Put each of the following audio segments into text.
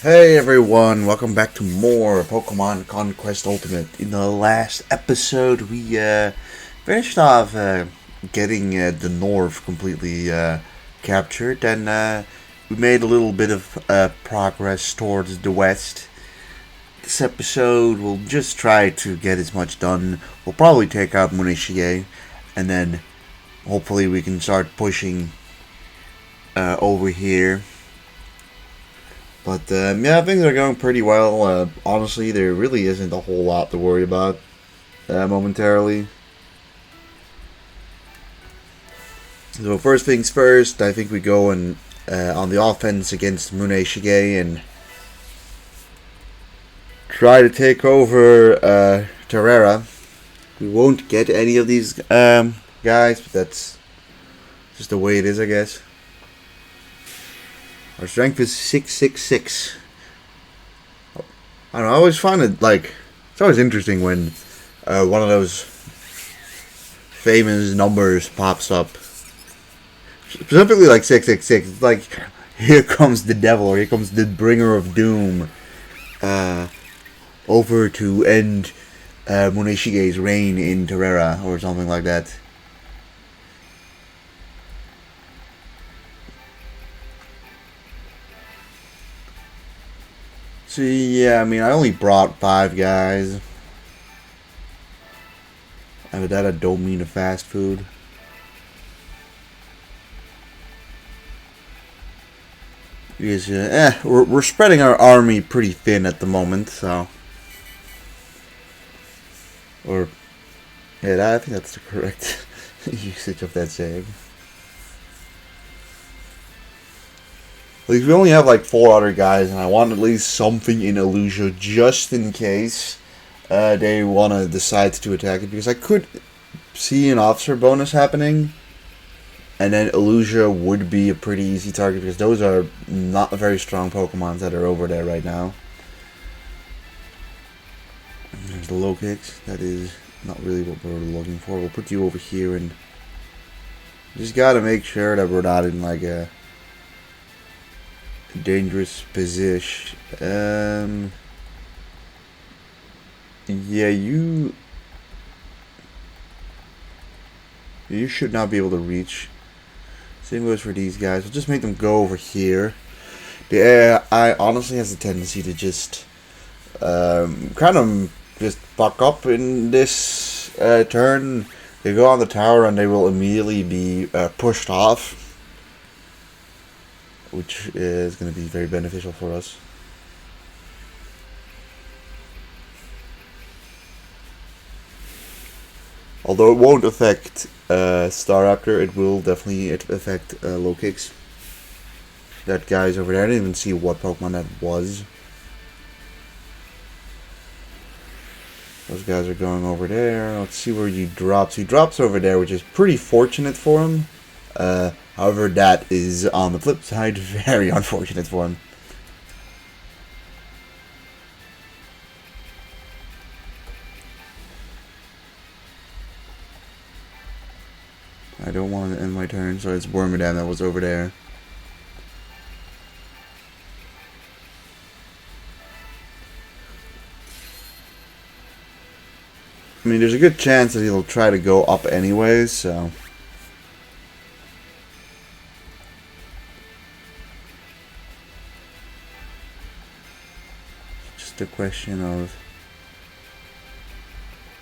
Hey everyone, welcome back to more Pokemon Conquest Ultimate. In the last episode, we finished off getting the north completely captured, and we made a little bit of progress towards the west. This episode, we'll just try to get as much done. We'll probably take out Munishige, and then hopefully we can start pushing over here. But yeah, things are going pretty well. Honestly, there really isn't a whole lot to worry about momentarily. So first things first, I think we go on the offense against Muneshige and try to take over Terrera. We won't get any of these guys, but that's just the way it is, I guess. Our strength is 666. I don't know, I always find it, like, it's always interesting when one of those famous numbers pops up. Specifically, like 666. It's like, here comes the devil, or here comes the bringer of doom over to end Muneshige's reign in Terrera, or something like that. So yeah, I mean, I only brought 5 guys. And with that, I don't mean a fast food. Because, we're spreading our army pretty thin at the moment, so. Or, yeah, I think that's the correct usage of that saying. Like, we only have like 4 other guys, and I want at least something in Illusia just in case they want to decide to attack it. Because I could see an officer bonus happening, and then Illusia would be a pretty easy target because those are not very strong Pokemons that are over there right now. There's the low kicks. That is not really what we're looking for. We'll put you over here, and just gotta make sure that we're not in like a dangerous position. Yeah, you should not be able to reach. Same goes for these guys. We'll just make them go over here. The AI honestly has a tendency to just kind of just fuck up in this turn. They go on the tower and they will immediately be pushed off, which is going to be very beneficial for us. Although it won't affect Staraptor, it will definitely affect low kicks. That guy's over there. I didn't even see what Pokemon that was. Those guys are going over there. Let's see where he drops. He drops over there, which is pretty fortunate for him. However, that is, on the flip side, very unfortunate for him. I don't want to end my turn, so it's Wormadam that was over there. I mean, there's a good chance that he'll try to go up anyways, so. Just a question of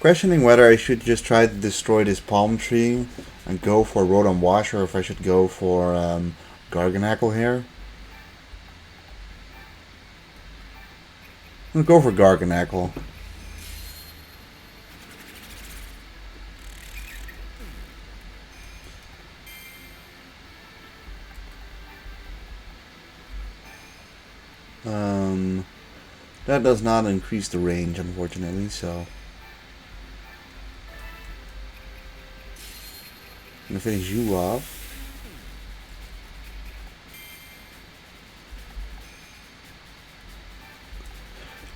questioning whether I should just try to destroy this palm tree and go for Rotom Wash, or if I should go for Garganacl here. I'm gonna go for Garganacl. That does not increase the range, unfortunately, so I'm gonna finish you off.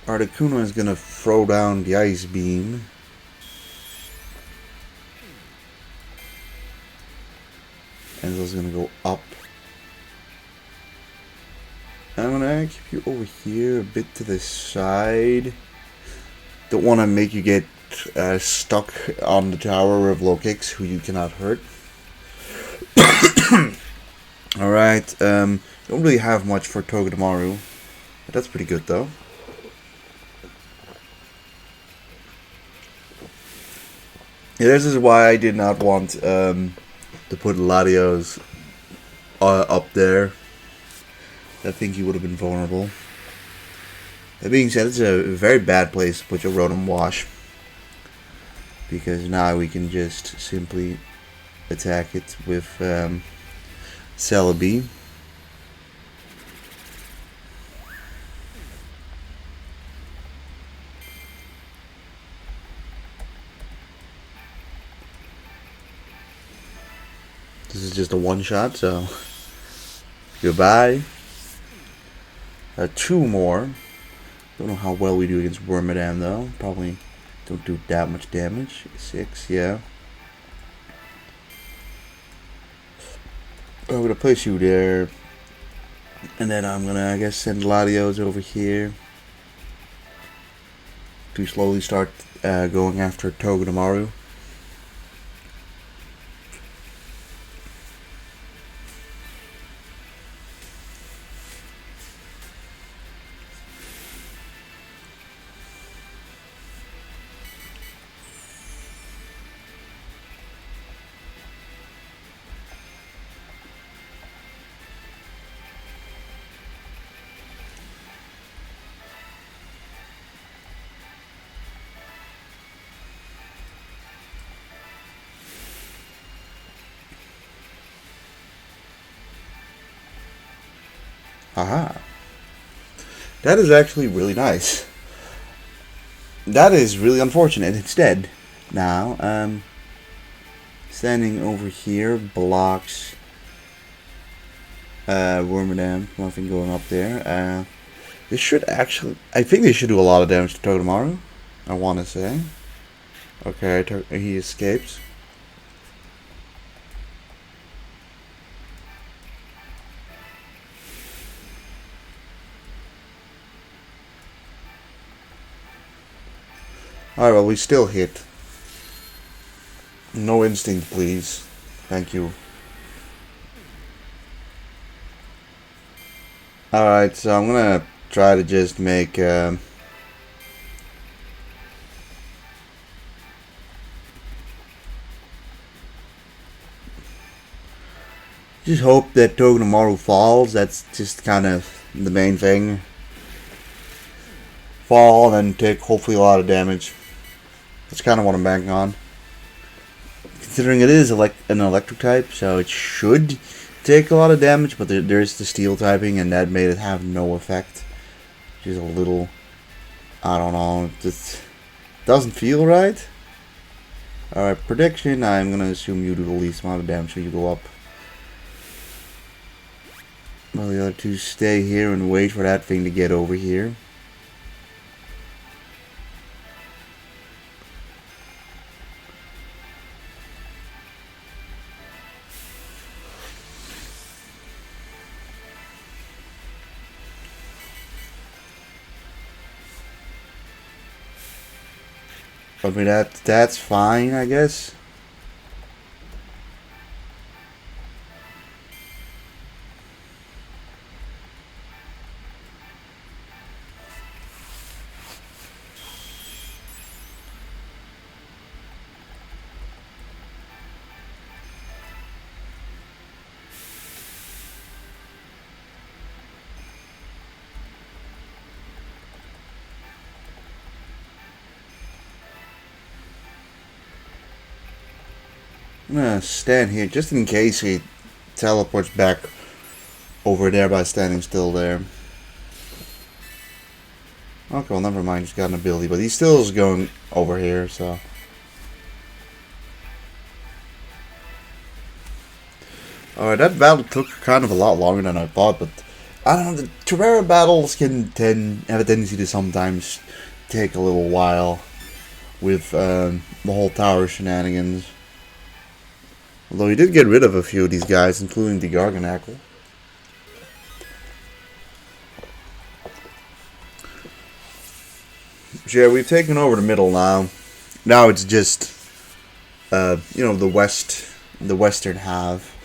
Articuno is gonna throw down the Ice Beam. Enzo's gonna go up. I'm gonna keep you over here a bit to the side. Don't want to make you get stuck on the tower of low kicks who you cannot hurt. Alright, don't really have much for Togedemaru. But that's pretty good though. Yeah, this is why I did not want to put Latios up there. I think he would have been vulnerable. That being said, it's a very bad place to put your Rotom Wash. Because now we can just simply attack it with Celebi. This is just a one shot, so goodbye. 2 more. Don't know how well we do against Wormadam though. Probably don't do that much damage. 6, yeah. I'm gonna place you there. And then I'm gonna, I guess, send Latios over here to slowly start going after Togedemaru. Aha. That is actually really nice. That is really unfortunate. It's dead now. Standing over here blocks Wormadam. Nothing going up there. This should actually... I think they should do a lot of damage to Togedemaru. I want to say. Okay, he escapes. Alright, well, we still hit. No instinct, please. Thank you. Alright, so I'm gonna try to just make... just hope that Togedemaru falls. That's just kind of the main thing. Fall and take hopefully a lot of damage. That's kind of what I'm banking on. Considering it is an electric type, so it should take a lot of damage, but there's the steel typing, and that made it have no effect. Which is a little... I don't know. It just doesn't feel right. Alright, prediction. I'm going to assume you do the least amount of damage, so you go up. Well, the other two stay here and wait for that thing to get over here. I mean, that's fine, I guess. I'm gonna stand here just in case he teleports back over there by standing still there. Okay, well, never mind. He's got an ability, but he still is going over here, so. Alright, that battle took kind of a lot longer than I thought, but I don't know, the Terraria battles can have a tendency to sometimes take a little while with the whole tower shenanigans. Although he did get rid of a few of these guys, including the Garganackle. So yeah, we've taken over the middle now. Now it's just, the western half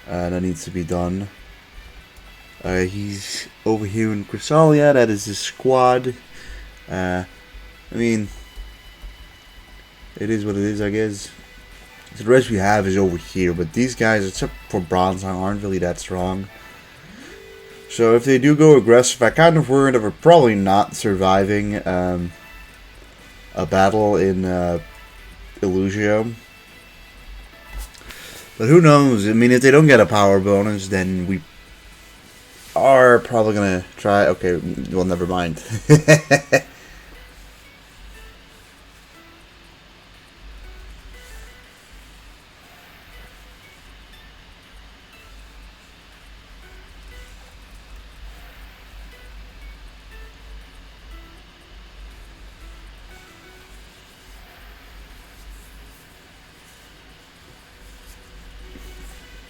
that needs to be done. He's over here in Chrysalia. That is his squad. I mean, it is what it is, I guess. So the rest we have is over here, but these guys, except for Bronzong, aren't really that strong. So if they do go aggressive, I kind of worry that we're probably not surviving a battle in Illusio. But who knows? I mean, if they don't get a power bonus, then we are probably gonna try. Okay, well, never mind.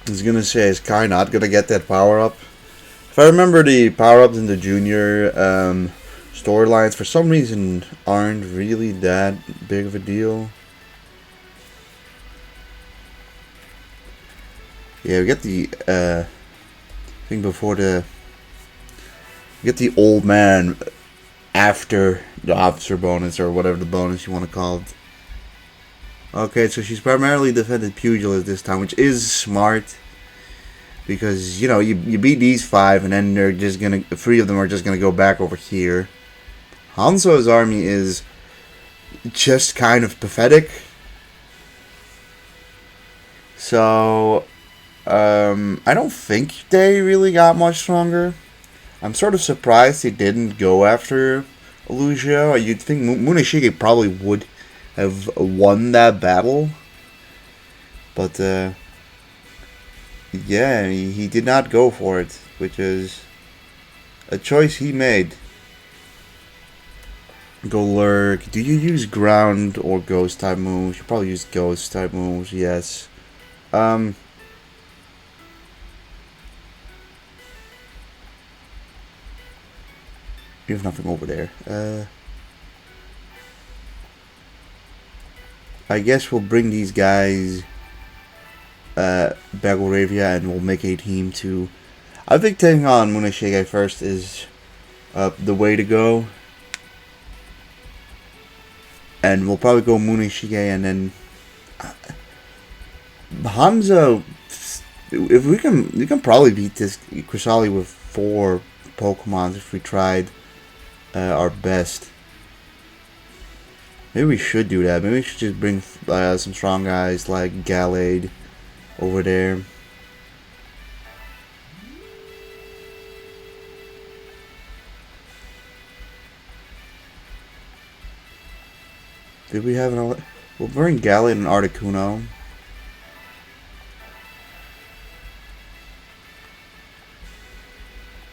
I was gonna say, is Kai not gonna get that power up? If I remember, the power ups in the junior storylines for some reason aren't really that big of a deal. Yeah, we get the thing before we get the old man after the officer bonus or whatever the bonus you want to call it. Okay, so she's primarily defended Pugilist this time, which is smart. Because, you beat these 5 and then they're just gonna, 3 of them are just gonna go back over here. Hanzo's army is just kind of pathetic. So, I don't think they really got much stronger. I'm sort of surprised they didn't go after Illusio. You'd think Muneshige probably would have won that battle. But, yeah, he did not go for it, which is a choice he made. Go lurk. Do you use ground or ghost type moves? You probably use ghost type moves, yes. You have nothing over there. I guess we'll bring these guys Belgravia and we'll make a team to... I think taking on Muneshige first is the way to go. And we'll probably go Muneshige and then Hanzo. If we can probably beat this Chrysalia with 4 Pokemon if we tried our best. Maybe we should do that. Maybe we should just bring some strong guys like Gallade over there. Did we have an... We'll bring Gallade and Articuno.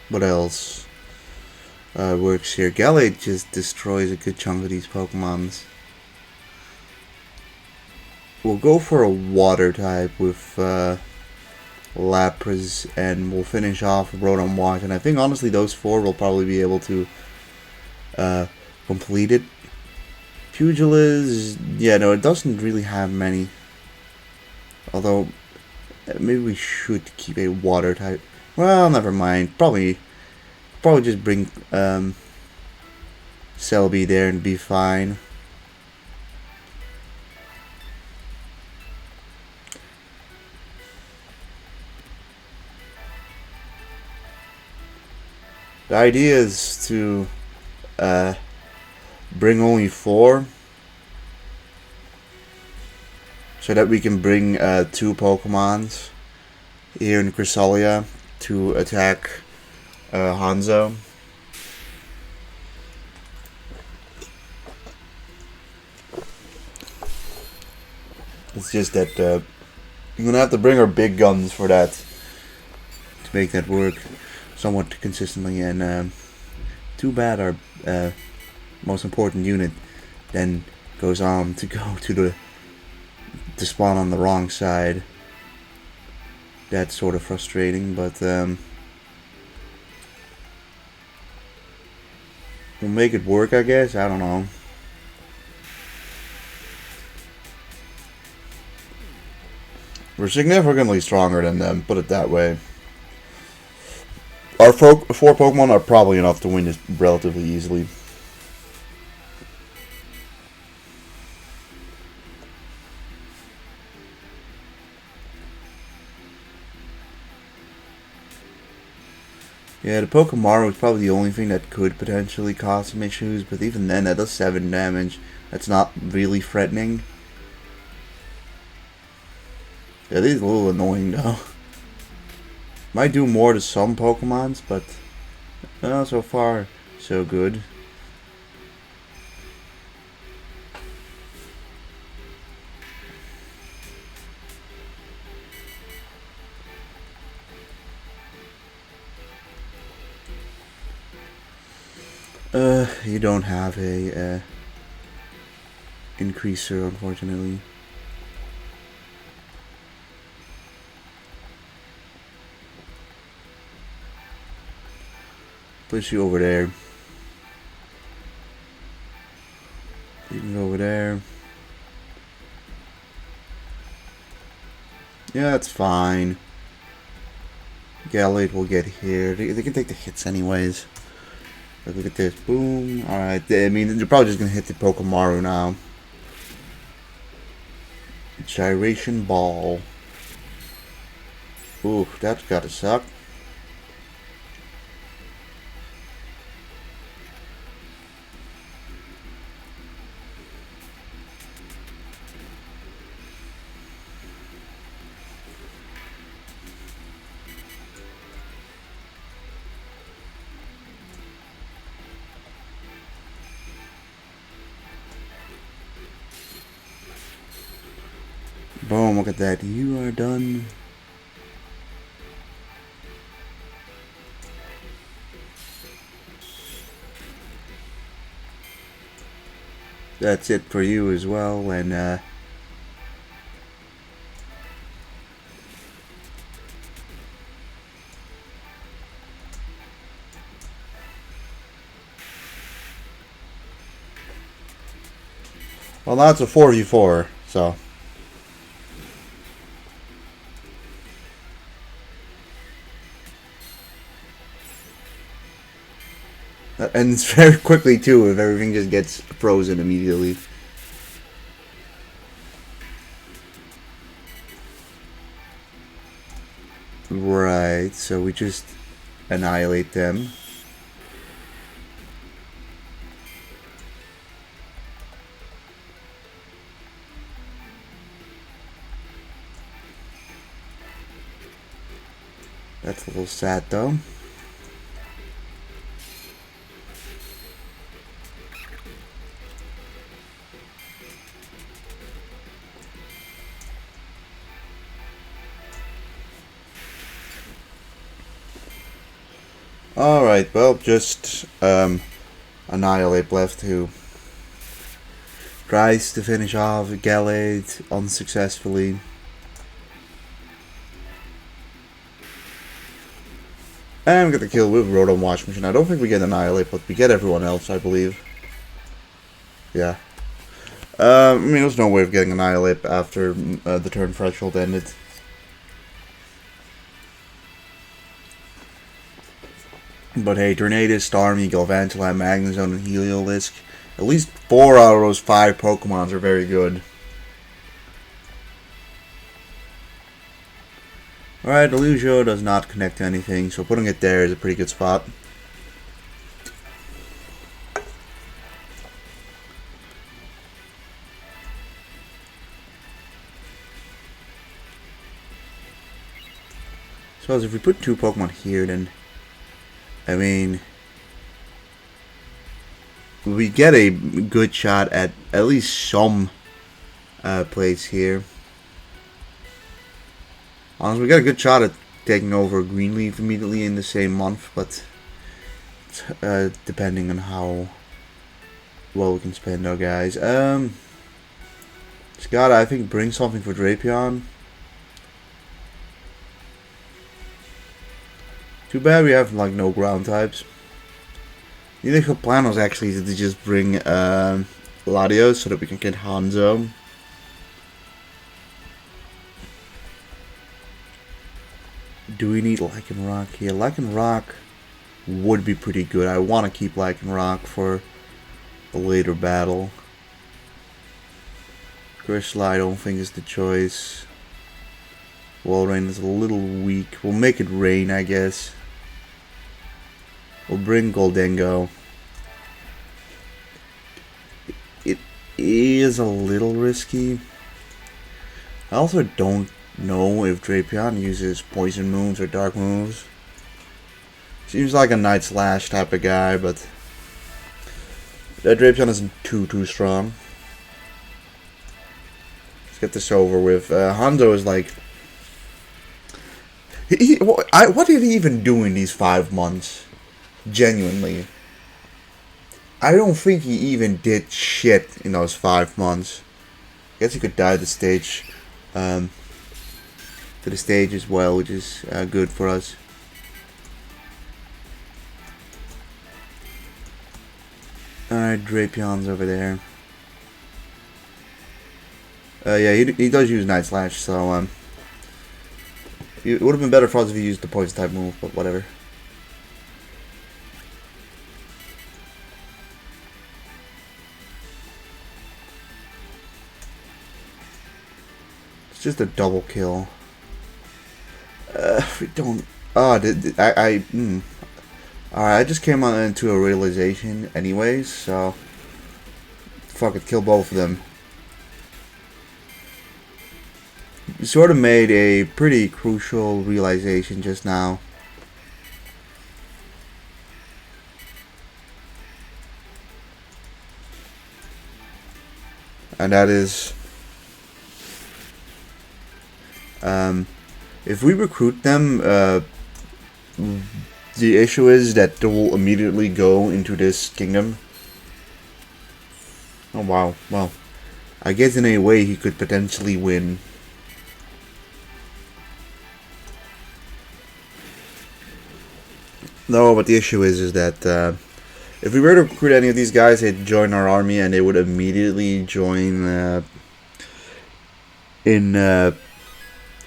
What else works here? Gallade just destroys a good chunk of these Pokemons. We'll go for a water type with Lapras, and we'll finish off with Rotom Wash. And I think honestly those 4 will probably be able to complete it. Pugilist, yeah, no, it doesn't really have many. Although, maybe we should keep a water type. Well, never mind. Probably just bring Celebi there and be fine. The idea is to bring only 4 so that we can bring 2 Pokemons here in Chrysalia to attack Hanzo. It's just that you're gonna have to bring our big guns for that to make that work somewhat consistently, and too bad our most important unit then goes on to go to spawn on the wrong side. That's sort of frustrating, but We'll make it work, I guess. I don't know. We're significantly stronger than them, put it that way. Our 4 Pokemon are probably enough to win this relatively easily. Yeah, the Pokemon was probably the only thing that could potentially cause some issues, but even then, that does 7 damage. That's not really threatening. Yeah, it is a little annoying though. Might do more to some Pokemons, but so far, so good. You don't have a increaser, unfortunately. Place you over there. You can go over there. Yeah, that's fine. Gallade will get here. They can take the hits anyways. Look at this. Boom. Alright. I mean, they're probably just going to hit the Pokemaru now. Gyration Ball. Ooh, that's gotta suck. Boom, look at that. You are done. That's it for you as well, and well, now it's a 4v4, so. That ends very quickly too if everything just gets frozen immediately. Right, so we just annihilate them. That's a little sad though. Alright, well, just Annihilate left, who tries to finish off Gallade unsuccessfully. And we get the kill with Rotom Wash Machine. I don't think we get Annihilate, but we get everyone else, I believe. Yeah. I mean, there's no way of getting Annihilate after the turn threshold ended. But hey, Tornadus, Starmie, Galvantula, Magnezone, and Heliolisk. At least 4 out of those 5 Pokemons are very good. Alright, Delugio does not connect to anything, so putting it there is a pretty good spot. So if we put 2 Pokemon here, then I mean, we get a good shot at least some plays here. Honestly, we got a good shot at taking over Greenleaf immediately in the same month, but depending on how well we can spend our guys. Scott, I think, bring something for Drapion. Too bad we have like no ground types. The initial plan was actually to just bring Latios so that we can get Hanzo. Do we need Lycan Rock here? Lycan Rock would be pretty good. I want to keep Lycan Rock for a later battle. Crystal I don't think is the choice. Wall Rain is a little weak. We'll make it rain, I guess. We'll bring Goldengo. It is a little risky. I also don't know if Drapion uses poison moves or dark moves. Seems like a Night Slash type of guy, but that Drapion isn't too strong. Let's get this over with. Hanzo is like... what did he even do in these 5 months? Genuinely. I don't think he even did shit in those 5 months. I guess he could die to the stage as well, which is good for us. Alright, Drapion's over there. Yeah, he does use Night Slash, so it would have been better for us if he used the poison type move, but whatever. It's just a double kill. We don't. Oh, Alright, I just came into a realization anyways, so fuck it, kill both of them. You sort of made a pretty crucial realization just now. And that is, if we recruit them, the issue is that they will immediately go into this kingdom. Oh wow, well, I guess in a way he could potentially win. No, but the issue is that if we were to recruit any of these guys, they'd join our army and they would immediately join in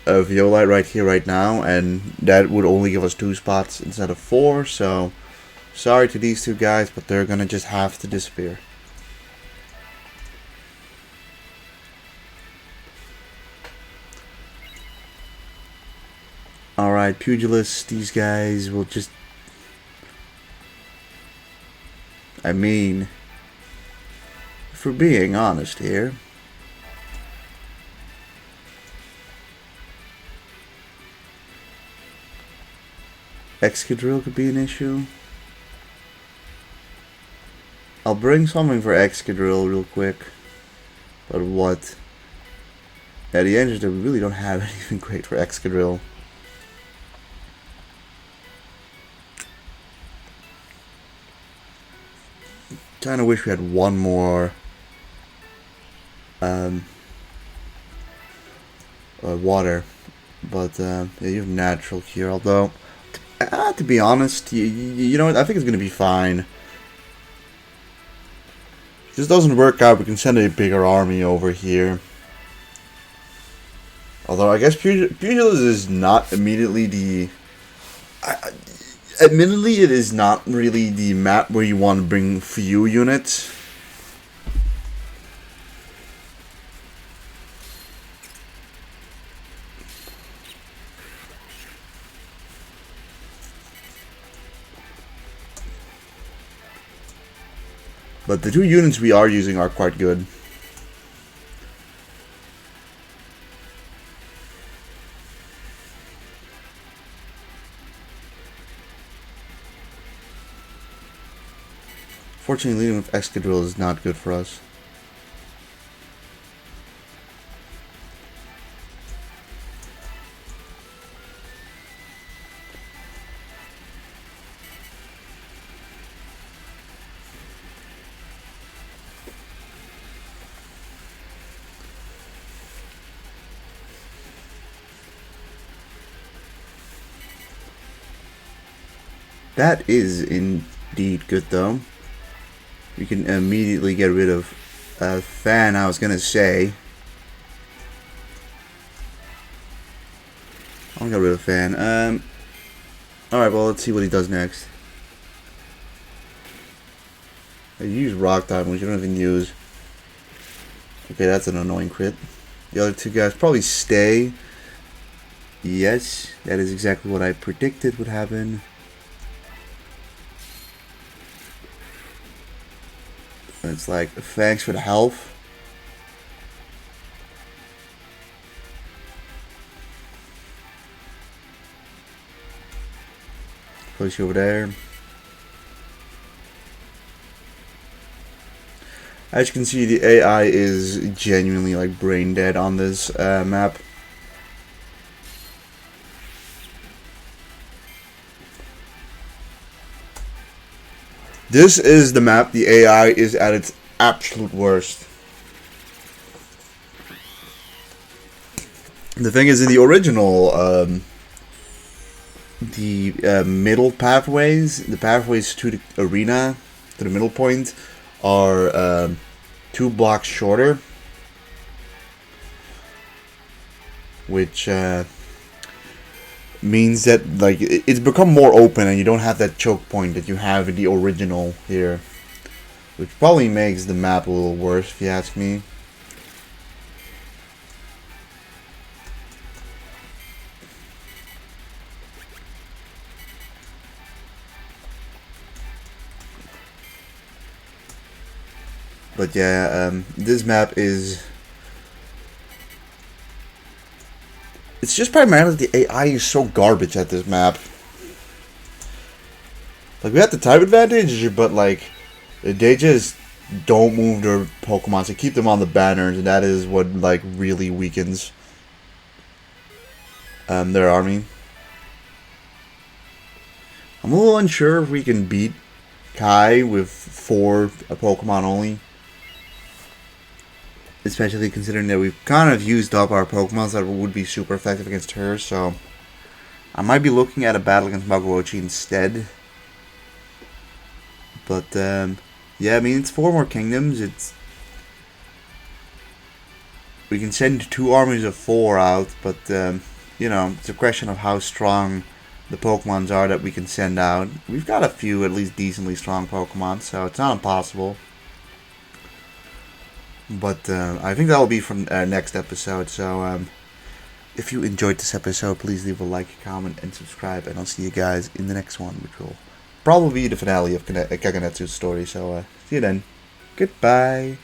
Violite right here, right now, and that would only give us 2 spots instead of 4, so sorry to these 2 guys, but they're gonna just have to disappear. Alright, Pugilists, these guys will just... I mean, if we're being honest here, Excadrill could be an issue. I'll bring something for Excadrill real quick. But what? At the end of it, we really don't have anything great for Excadrill. Kinda wish we had one more water. But yeah, you have natural here, although to be honest, you know what, I think it's gonna be fine. If this doesn't work out, we can send a bigger army over here. Although I guess Pugilist is not immediately the... admittedly, it is not really the map where you want to bring few units. But the 2 units we are using are quite good. Fortunately, leading with Excadrill is not good for us. That is indeed good though. We can immediately get rid of Fan, I was gonna say. I'll get rid of Fan. Alright, well, let's see what he does next. I use Rock Time, which you don't even use. Okay, that's an annoying crit. The other two guys probably stay. Yes, that is exactly what I predicted would happen. It's like, thanks for the health. Place you over there. As you can see, the AI is genuinely like brain dead on this map. This is the map the AI is at its absolute worst. The thing is, in the original, the middle pathways, the pathways to the arena, to the middle point, are 2 blocks shorter, which means that like it's become more open and you don't have that choke point that you have in the original here, which probably makes the map a little worse if you ask me. But yeah, this map is... It's just primarily the AI is so garbage at this map. Like, we have the type advantage, but like, they just don't move their Pokemon, so keep them on the banners, and that is what like really weakens their army. I'm a little unsure if we can beat Kai with 4 Pokemon only. Especially considering that we've kind of used up our Pokemon that would be super effective against her, so I might be looking at a battle against Magochi instead. But yeah, I mean, it's 4 more kingdoms. We can send 2 armies of 4 out, but you know, it's a question of how strong the Pokemons are that we can send out. We've got a few at least decently strong Pokemon, so it's not impossible. But I think that will be from next episode. So if you enjoyed this episode, please leave a like, comment, and subscribe. And I'll see you guys in the next one, which will probably be the finale of Kanetsugu's story. So see you then. Goodbye.